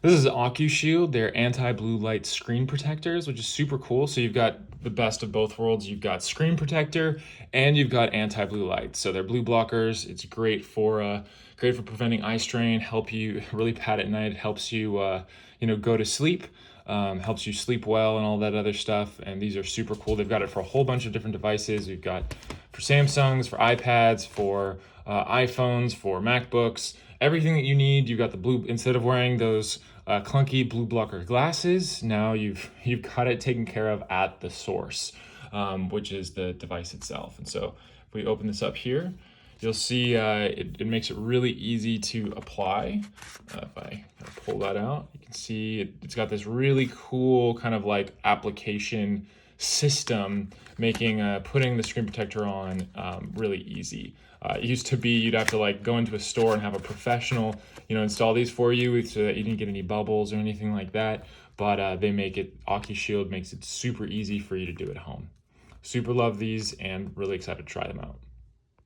This is Ocushield. They're anti-blue light screen protectors, which is super cool. So you've got the best of both worlds. You've got screen protector and you've got anti-blue light. So they're blue blockers. It's great for preventing eye strain. Help you really bad at night. Helps you go to sleep. Helps you sleep well and all that other stuff. And these are super cool. They've got it for a whole bunch of different devices. We've got for Samsungs, for iPads, for iPhones, for MacBooks, everything that you need. You've got the blue, instead of wearing those clunky blue blocker glasses, now you've got it taken care of at the source, which is the device itself. And so if we open this up here, you'll see it makes it really easy to apply. If I pull that out, you can see it's got this really cool kind of like application system, making putting the screen protector on really easy. It used to be you'd have to like go into a store and have a professional, install these for you so that you didn't get any bubbles or anything like that. But Ocushield makes it super easy for you to do at home. Super love these and really excited to try them out.